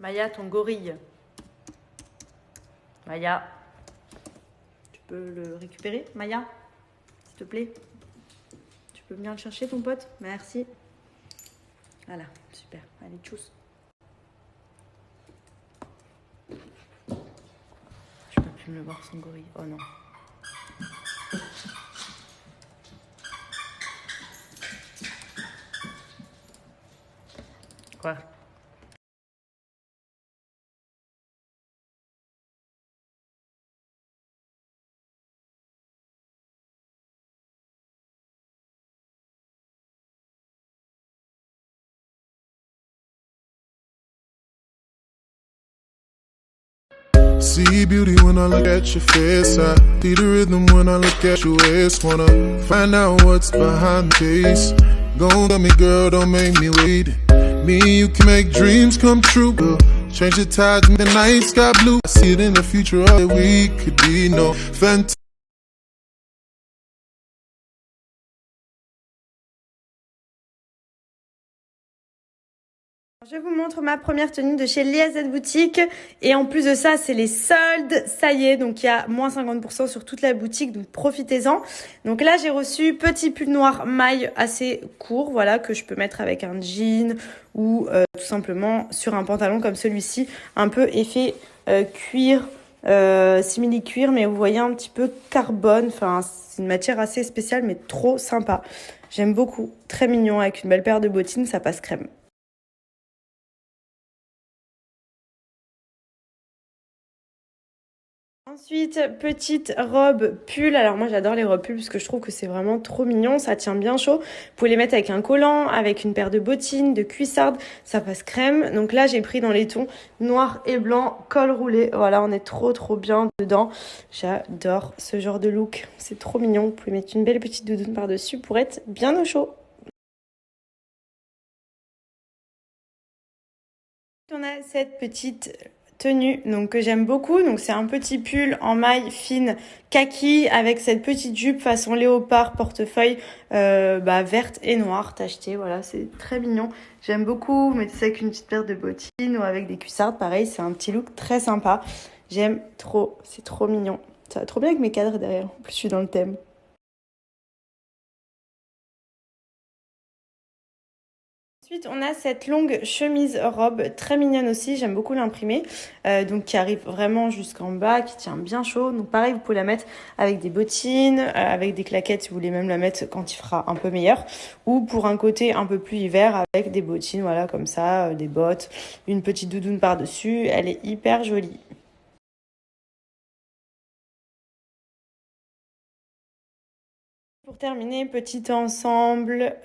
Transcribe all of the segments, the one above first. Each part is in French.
Maya, ton gorille. Maya, tu peux le récupérer, Maya, s'il te plaît. Tu peux venir le chercher, ton pote? Merci. Voilà, super. Allez, tchuss. Je peux plus me le voir, son gorille. Oh non. Quoi? See beauty when I look at your face. I see the rhythm when I look at your waist. Wanna find out what's behind the case. Gon' tell me, girl, don't make me wait. Me and you can make dreams come true. Girl. Change the tides, make the night sky blue. I see it in the future, all that we could be. No fantasy. Je vous montre ma première tenue de chez Liazette Boutique et en plus de ça c'est les soldes, ça y est, donc il y a moins 50% sur toute la boutique, donc profitez-en. Donc là j'ai reçu petit pull noir maille assez court, voilà, que je peux mettre avec un jean ou tout simplement sur un pantalon comme celui-ci, un peu effet cuir, simili cuir, mais vous voyez un petit peu carbone, enfin c'est une matière assez spéciale mais trop sympa. J'aime beaucoup, très mignon avec une belle paire de bottines, ça passe crème. Ensuite, petite robe pull. Alors moi j'adore les robes pull parce que je trouve que c'est vraiment trop mignon, ça tient bien chaud. Vous pouvez les mettre avec un collant, avec une paire de bottines, de cuissardes, ça passe crème. Donc là j'ai pris dans les tons noir et blanc, col roulé. Voilà, on est trop bien dedans. J'adore ce genre de look, c'est trop mignon. Vous pouvez mettre une belle petite doudoune par-dessus pour être bien au chaud. On a cette petite tenue donc que j'aime beaucoup, donc c'est un petit pull en maille fine kaki avec cette petite jupe façon léopard portefeuille verte et noire tachetée, voilà, c'est très mignon, j'aime beaucoup. Vous mettez ça avec une petite paire de bottines ou avec des cuissardes, pareil, c'est un petit look très sympa, j'aime trop, c'est trop mignon, ça va trop bien avec mes cadres derrière, en plus je suis dans le thème. Ensuite, on a cette longue chemise robe très mignonne aussi, j'aime beaucoup l'imprimer, donc qui arrive vraiment jusqu'en bas, qui tient bien chaud. Donc pareil, vous pouvez la mettre avec des bottines, avec des claquettes si vous voulez même la mettre quand il fera un peu meilleur, ou pour un côté un peu plus hiver avec des bottines, voilà, comme ça, des bottes, une petite doudoune par-dessus, elle est hyper jolie. Pour terminer, petit ensemble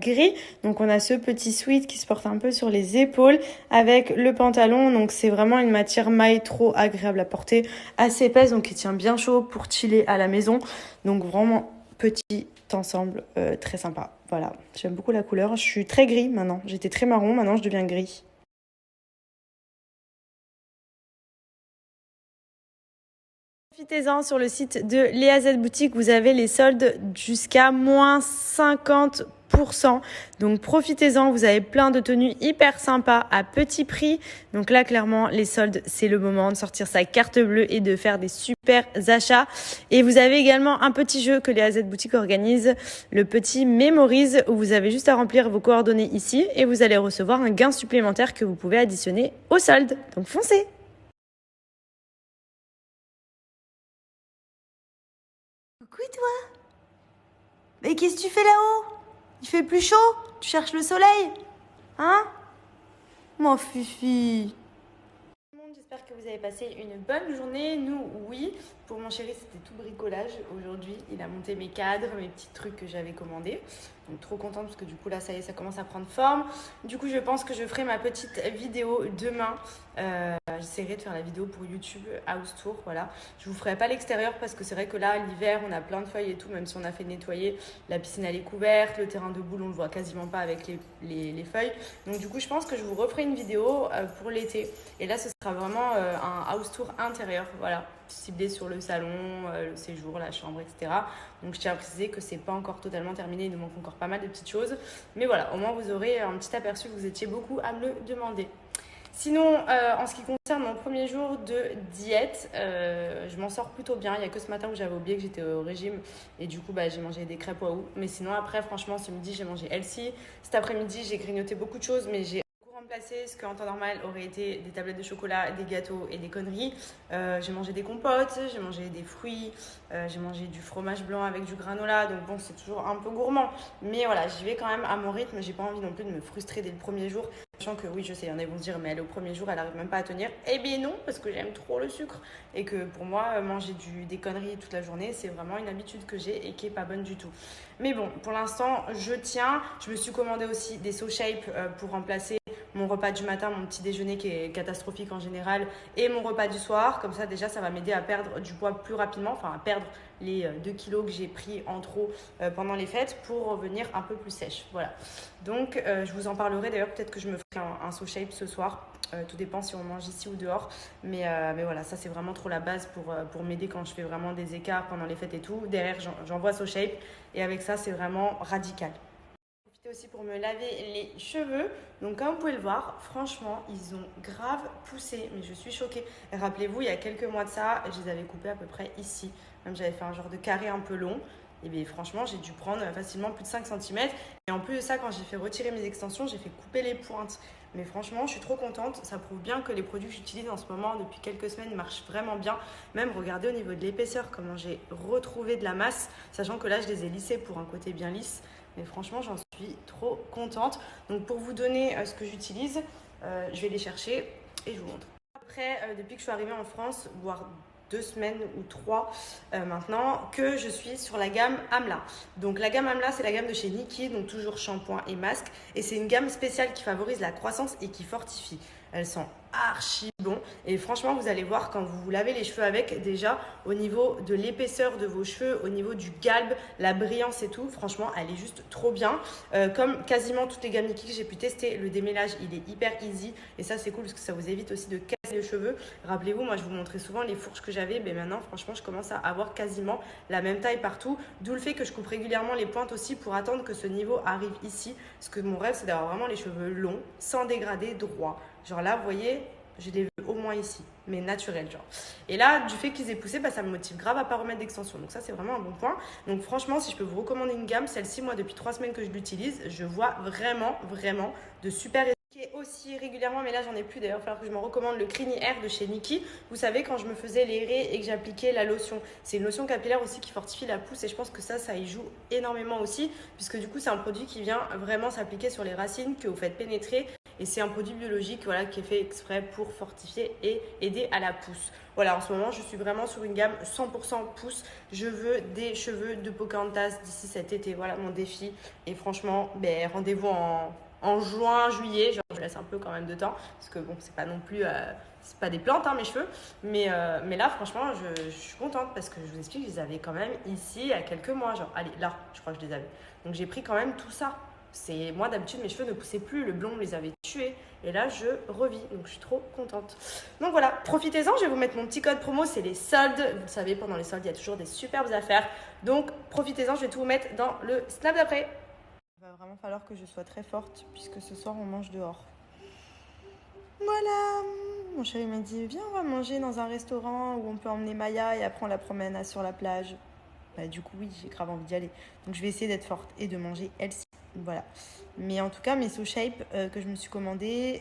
gris. Donc on a ce petit sweat qui se porte un peu sur les épaules avec le pantalon. Donc c'est vraiment une matière maille trop agréable à porter, assez épaisse, donc qui tient bien chaud pour chiller à la maison. Donc vraiment petit ensemble très sympa. Voilà, j'aime beaucoup la couleur. Je suis très gris maintenant. J'étais très marron, maintenant je deviens gris. Profitez-en sur le site de Liazette Boutique, vous avez les soldes jusqu'à moins 50%. Donc profitez-en, vous avez plein de tenues hyper sympas à petit prix. Donc là clairement les soldes, c'est le moment de sortir sa carte bleue et de faire des super achats. Et vous avez également un petit jeu que Liazette Boutique organise, le petit Memories, où vous avez juste à remplir vos coordonnées ici et vous allez recevoir un gain supplémentaire que vous pouvez additionner aux soldes. Donc foncez! Coucou toi! Mais qu'est-ce que tu fais là-haut? Il fait plus chaud? Tu cherches le soleil? Hein? Mon fifi! Tout le monde, j'espère que vous avez passé une bonne journée. Nous, oui. Pour mon chéri, c'était tout bricolage. Aujourd'hui, il a monté mes cadres, mes petits trucs que j'avais commandés. Donc trop contente parce que du coup là, ça y est, ça commence à prendre forme. Du coup, je pense que je ferai ma petite vidéo demain. J'essaierai de faire la vidéo pour YouTube House Tour, voilà. Je vous ferai pas l'extérieur parce que c'est vrai que là, l'hiver, on a plein de feuilles et tout, même si on a fait nettoyer. La piscine, elle est couverte, le terrain de boule, on le voit quasiment pas avec les feuilles. Donc du coup, je pense que je vous referai une vidéo pour l'été. Et là, ce sera vraiment un House Tour intérieur, voilà, ciblé sur le salon, le séjour, la chambre, etc. Donc je tiens à préciser que c'est pas encore totalement terminé, il nous manque encore pas mal de petites choses. Mais voilà, au moins vous aurez un petit aperçu, vous étiez beaucoup à me le demander. Sinon, en ce qui concerne mon premier jour de diète, je m'en sors plutôt bien. Il n'y a que ce matin où j'avais oublié que j'étais au régime et du coup j'ai mangé des crêpes Waouh. Mais sinon après franchement ce midi j'ai mangé healthy. Cet après-midi j'ai grignoté beaucoup de choses mais j'ai remplacer ce qu'en temps normal aurait été des tablettes de chocolat, des gâteaux et des conneries. J'ai mangé des compotes, j'ai mangé des fruits, j'ai mangé du fromage blanc avec du granola. Donc bon, c'est toujours un peu gourmand. Mais voilà, j'y vais quand même à mon rythme. J'ai pas envie non plus de me frustrer dès le premier jour. Sachant que oui, je sais, il y en a qui vont se dire, mais elle au premier jour, elle arrive même pas à tenir. Eh bien non, parce que j'aime trop le sucre. Et que pour moi, manger des conneries toute la journée, c'est vraiment une habitude que j'ai et qui est pas bonne du tout. Mais bon, pour l'instant, je tiens. Je me suis commandé aussi des SoShape pour remplacer mon repas du matin, mon petit déjeuner qui est catastrophique en général, et mon repas du soir. Comme ça, déjà, ça va m'aider à perdre du poids plus rapidement, enfin à perdre les 2 kilos que j'ai pris en trop pendant les fêtes pour revenir un peu plus sèche. Voilà. Donc, je vous en parlerai. D'ailleurs, peut-être que je me ferai un SoShape ce soir. Tout dépend si on mange ici ou dehors. Mais voilà, ça, c'est vraiment trop la base pour m'aider quand je fais vraiment des écarts pendant les fêtes et tout. Derrière, j'envoie SoShape. Et avec ça, c'est vraiment radical. Aussi pour me laver les cheveux. Donc comme vous pouvez le voir, franchement ils ont grave poussé, mais je suis choquée. Rappelez-vous, il y a quelques mois de ça, je les avais coupés à peu près ici, même j'avais fait un genre de carré un peu long. Et bien franchement j'ai dû prendre facilement plus de 5 cm. Et en plus de ça, quand j'ai fait retirer mes extensions, j'ai fait couper les pointes. Mais franchement je suis trop contente, ça prouve bien que les produits que j'utilise en ce moment depuis quelques semaines marchent vraiment bien. Même regardez au niveau de l'épaisseur comment j'ai retrouvé de la masse, sachant que là je les ai lissés pour un côté bien lisse. Mais franchement, j'en suis trop contente. Donc, pour vous donner ce que j'utilise, je vais les chercher et je vous montre. Après, depuis que je suis arrivée en France, voire 2 semaines ou 3 maintenant, que je suis sur la gamme Amla. Donc, la gamme Amla, c'est la gamme de chez Nikki, donc toujours shampoing et masque. Et c'est une gamme spéciale qui favorise la croissance et qui fortifie. Elles sont archi bon et franchement vous allez voir quand vous vous lavez les cheveux avec, déjà au niveau de l'épaisseur de vos cheveux, au niveau du galbe, la brillance et tout, franchement elle est juste trop bien. Comme quasiment toutes les gammes Nikki que j'ai pu tester, le démêlage il est hyper easy et ça c'est cool parce que ça vous évite aussi de casser les cheveux. Rappelez-vous, moi je vous montrais souvent les fourches que j'avais, mais maintenant franchement je commence à avoir quasiment la même taille partout, d'où le fait que je coupe régulièrement les pointes aussi pour attendre que ce niveau arrive ici, parce que mon rêve c'est d'avoir vraiment les cheveux longs, sans dégradé, droits. Genre là, vous voyez, je les veux au moins ici, mais naturel genre. Et là, du fait qu'ils aient poussé, ça me motive grave à pas remettre d'extension. Donc ça, c'est vraiment un bon point. Donc franchement, si je peux vous recommander une gamme, celle-ci, moi, depuis 3 semaines que je l'utilise, je vois vraiment de super aussi régulièrement, mais là j'en ai plus, d'ailleurs il va falloir que je me recommande le Creamy Air de chez Nikki. Vous savez, quand je me faisais les raies et que j'appliquais la lotion, c'est une lotion capillaire aussi qui fortifie la pousse et je pense que ça y joue énormément aussi, puisque du coup c'est un produit qui vient vraiment s'appliquer sur les racines que vous faites pénétrer et c'est un produit biologique voilà, qui est fait exprès pour fortifier et aider à la pousse. Voilà, en ce moment je suis vraiment sur une gamme 100% pousse. Je veux des cheveux de Pocahontas d'ici cet été, voilà mon défi. Et franchement, rendez-vous en juin, juillet, genre je laisse un peu quand même de temps, parce que bon, c'est pas non plus, c'est pas des plantes mes cheveux, mais là franchement, je suis contente parce que je vous explique, je les avais quand même ici il y a quelques mois, genre allez, là, je crois que je les avais. Donc j'ai pris quand même tout ça. Moi d'habitude mes cheveux ne poussaient plus, le blond les avait tués et là je revis, donc je suis trop contente. Donc voilà, profitez-en, je vais vous mettre mon petit code promo, c'est les soldes. Vous le savez, pendant les soldes il y a toujours des superbes affaires, donc profitez-en, je vais tout vous mettre dans le snap d'après. Il va vraiment falloir que je sois très forte puisque ce soir on mange dehors. Voilà, mon chéri m'a dit viens on va manger dans un restaurant où on peut emmener Maya et après on la promène sur la plage. Du coup oui, j'ai grave envie d'y aller. Donc je vais essayer d'être forte et de manger healthy. Voilà. Mais en tout cas, mes SoShape que je me suis commandé,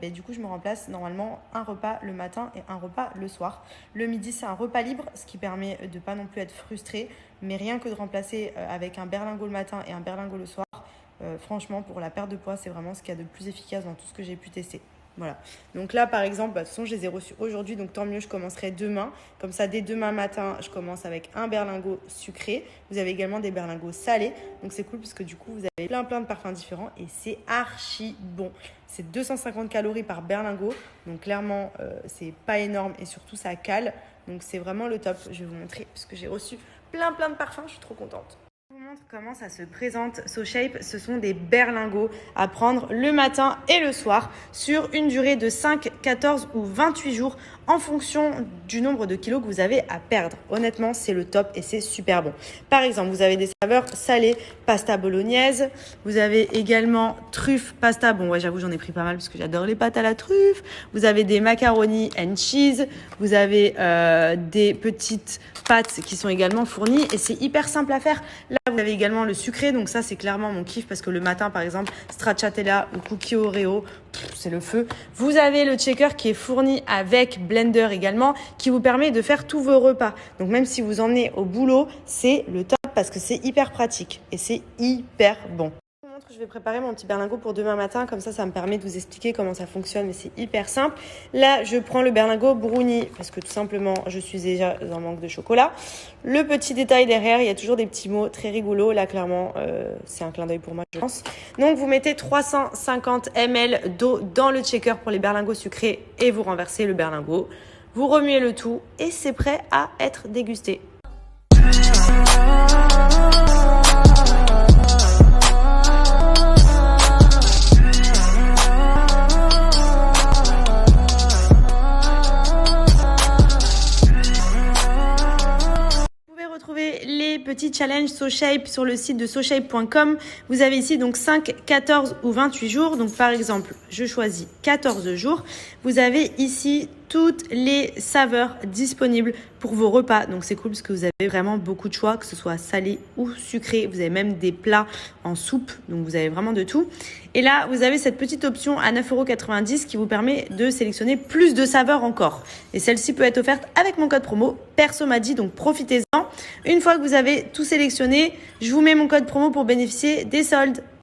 du coup je me remplace normalement un repas le matin et un repas le soir. Le midi c'est un repas libre, ce qui permet de pas non plus être frustré, mais rien que de remplacer avec un berlingot le matin et un berlingot le soir, franchement pour la perte de poids c'est vraiment ce qu'il y a de plus efficace dans tout ce que j'ai pu tester. Voilà. Donc là, par exemple, de toute façon, je les ai reçus aujourd'hui, donc tant mieux, je commencerai demain. Comme ça, dès demain matin, je commence avec un berlingot sucré. Vous avez également des berlingots salés. Donc c'est cool parce que du coup, vous avez plein de parfums différents et c'est archi bon. C'est 250 calories par berlingot. Donc clairement, c'est pas énorme et surtout, ça cale. Donc c'est vraiment le top. Je vais vous montrer parce que j'ai reçu plein de parfums. Je suis trop contente. montre comment ça se présente. SoShape, ce sont des berlingots à prendre le matin et le soir sur une durée de 5, 14 ou 28 jours en fonction du nombre de kilos que vous avez à perdre. Honnêtement, c'est le top et c'est super bon. Par exemple, vous avez des saveurs salées, pasta bolognaise. Vous avez également truffe pasta. Bon, ouais, j'avoue, j'en ai pris pas mal parce que j'adore les pâtes à la truffe. Vous avez des macaroni and cheese. Vous avez des petites pâtes qui sont également fournies et c'est hyper simple à faire. Là, vous avez également le sucré. Donc ça, c'est clairement mon kiff parce que le matin, par exemple, stracciatella ou cookie Oreo, c'est le feu. Vous avez le checker qui est fourni avec blender également, qui vous permet de faire tous vos repas. Donc même si vous emmenez au boulot, c'est le top parce que c'est hyper pratique et c'est hyper bon. Je vous montre que je vais préparer mon petit berlingot pour demain matin, comme ça me permet de vous expliquer comment ça fonctionne, mais c'est hyper simple. Là, je prends le berlingot brownie parce que tout simplement, je suis déjà en manque de chocolat. Le petit détail derrière, il y a toujours des petits mots très rigolos. Là, clairement, c'est un clin d'œil pour moi, je pense. Donc, vous mettez 350 ml d'eau dans le shaker pour les berlingots sucrés et vous renversez le berlingot. Vous remuez le tout et c'est prêt à être dégusté. Retrouver les petits challenges SoShape sur le site de SoShape.com. Vous avez ici donc 5, 14 ou 28 jours. Donc par exemple, je choisis 14 jours. Vous avez ici toutes les saveurs disponibles pour vos repas. Donc c'est cool parce que vous avez vraiment beaucoup de choix, que ce soit salé ou sucré. Vous avez même des plats en soupe, donc vous avez vraiment de tout. Et là, vous avez cette petite option à 9,90 € qui vous permet de sélectionner plus de saveurs encore. Et celle-ci peut être offerte avec mon code promo PERSOMADI, donc profitez-en. Une fois que vous avez tout sélectionné, je vous mets mon code promo pour bénéficier des soldes.